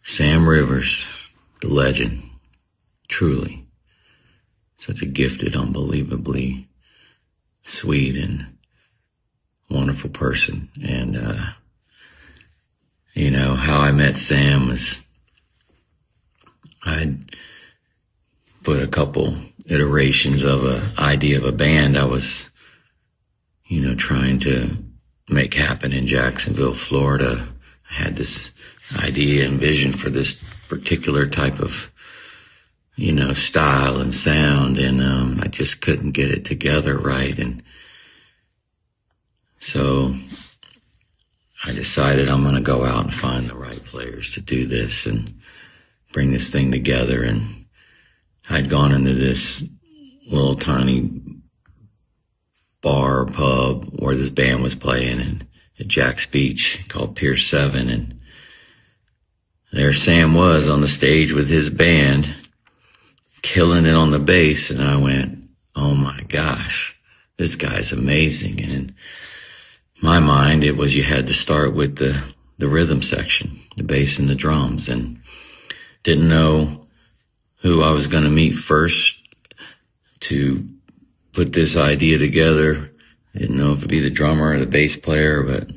Sam Rivers, the legend, truly. Such a gifted, unbelievably sweet and wonderful person. And, how I met Sam was I'd put a couple iterations of an idea of a band I was, trying to make happen in Jacksonville, Florida. I had this idea and vision for this particular type of, style and sound, and I just couldn't get it together right. And so I decided I'm going to go out and find the right players to do this and bring this thing together. And I'd gone into this little tiny bar, pub where this band was playing at Jack's Beach called Pier 7. And there Sam was on the stage with his band, killing it on the bass. And I went, oh my gosh, this guy's amazing. And in my mind, it was you had to start with the rhythm section, the bass and the drums, and didn't know who I was going to meet first to put this idea together. Didn't know if it'd be the drummer or the bass player, but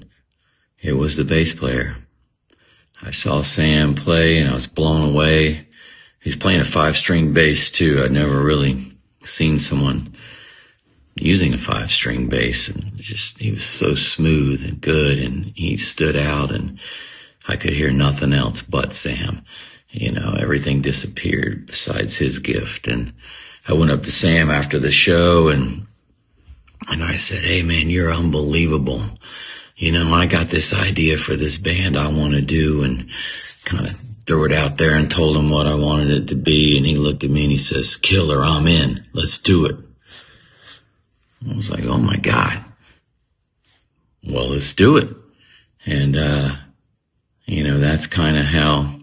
it was the bass player. I saw Sam play and I was blown away. He's playing a 5-string bass too. I'd never really seen someone using a 5-string bass, and he was so smooth and good, and he stood out, and I could hear nothing else but Sam. Everything disappeared besides his gift. And I went up to Sam after the show and I said, hey man, you're unbelievable. I got this idea for this band I want to do, and kind of threw it out there and told him what I wanted it to be. And he looked at me and he says, killer, I'm in. Let's do it. I was like, oh my God. Well, let's do it. And, that's kind of how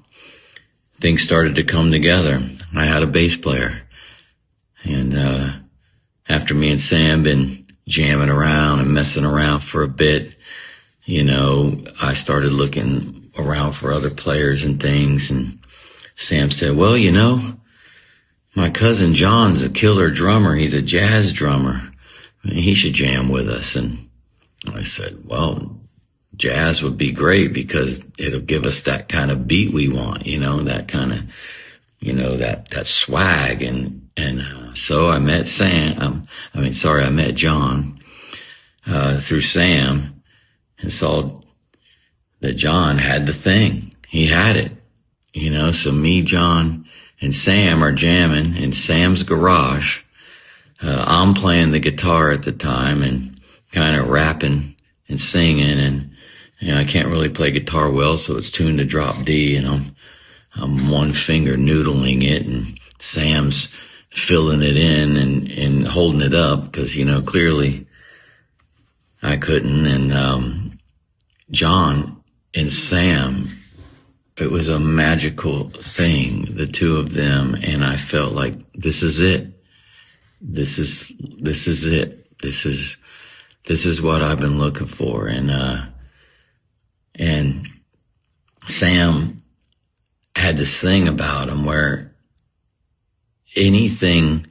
things started to come together. I had a bass player. And, after me and Sam been jamming around and messing around for a bit, I started looking around for other players and things. And Sam said, well, my cousin John's a killer drummer. He's a jazz drummer. He should jam with us. And I said, well, jazz would be great because it'll give us that kind of beat we want, that kind of, that swag. And so I met I met John, through Sam, and saw that John had the thing. He had it, so me, John, and Sam are jamming in Sam's garage. I'm playing the guitar at the time and kind of rapping and singing, and I can't really play guitar well, so it's tuned to drop D, and I'm one finger noodling it, and Sam's filling it in and holding it up because clearly I couldn't. And John and Sam, it was a magical thing, the two of them, and I felt like this is it. This is it. This is what I've been looking for. And Sam had this thing about him where anything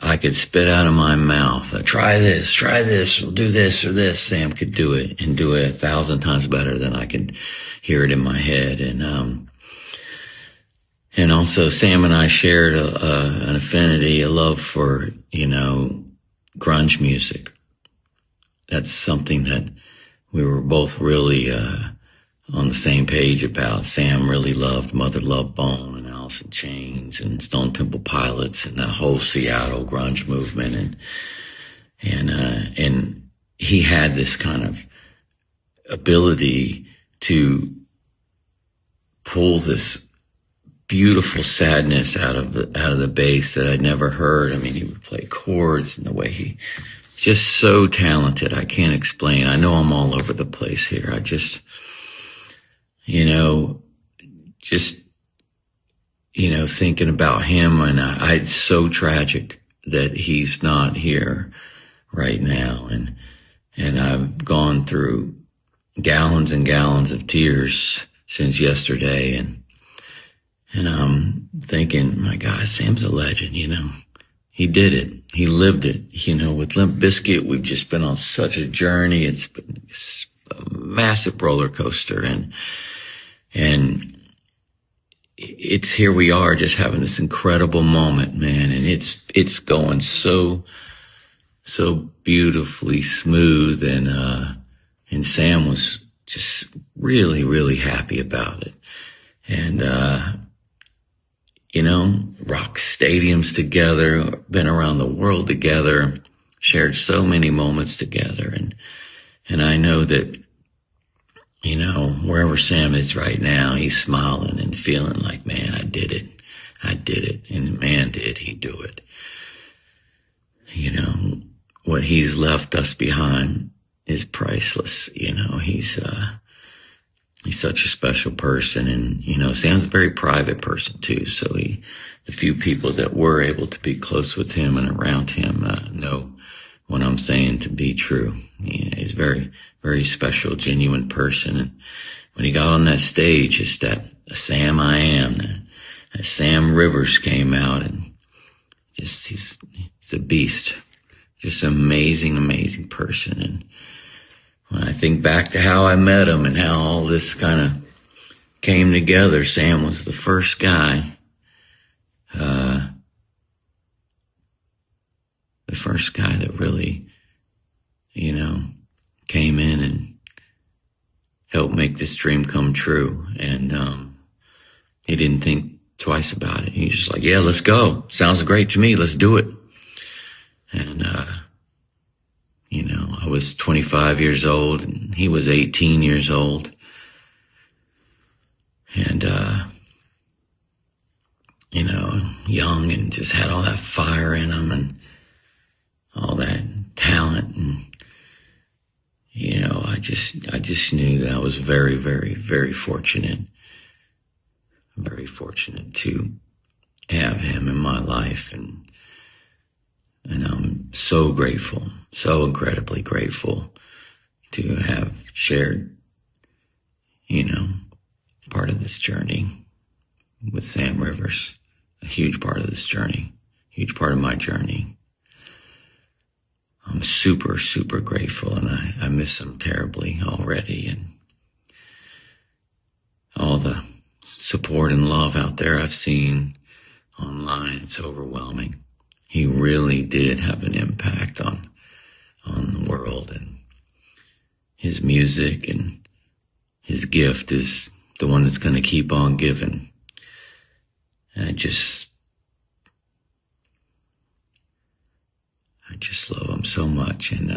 I could spit out of my mouth, try this, we'll do this or this, Sam could do it, and do it 1,000 times better than I could hear it in my head. And also Sam and I shared an affinity, a love for, grunge music. That's something that we were both really on the same page about. Sam really loved Mother Love Bone and Alice in Chains and Stone Temple Pilots and the whole Seattle grunge movement. And he had this kind of ability to pull this beautiful sadness out of the bass that I'd never heard. I mean, he would play chords and the way he just so talented. I can't explain. I know I'm all over the place here. I just, thinking about him, and it's so tragic that he's not here right now. And I've gone through, gallons and gallons of tears since yesterday, and I'm thinking, my God, Sam's a legend, He did it. He lived it. With Limp Bizkit, we've just been on such a journey. It's been a massive roller coaster, and it's here we are just having this incredible moment, man, and it's going so beautifully smooth, and Sam was just really, really happy about it. And rock stadiums together, been around the world together, shared so many moments together, and I know that wherever Sam is right now, he's smiling and feeling like, man, I did it, and man, did he do it. What he's left us behind is priceless. He's such a special person, and Sam's a very private person too. So the few people that were able to be close with him and around him know what I'm saying to be true. He's a very, very special, genuine person. And when he got on that stage, it's that Sam I am, that Sam Rivers came out, and just he's a beast, just an amazing, amazing person. And when I think back to how I met him and how all this kind of came together, Sam was the first guy, that really, came in and helped make this dream come true. And he didn't think twice about it. He was just like, yeah, let's go. Sounds great to me. Let's do it. And I was 25 years old and he was 18 years old. And, young, and just had all that fire in him and all that talent. And, I just knew that I was very, very, very fortunate to have him in my life. And I'm so grateful, so incredibly grateful to have shared, part of this journey with Sam Rivers, a huge part of this journey, huge part of my journey. I'm super, super grateful, and I miss him terribly already, and all the support and love out there I've seen online, it's overwhelming. He really did have an impact on the world, and his music and his gift is the one that's going to keep on giving. And I just love him so much, and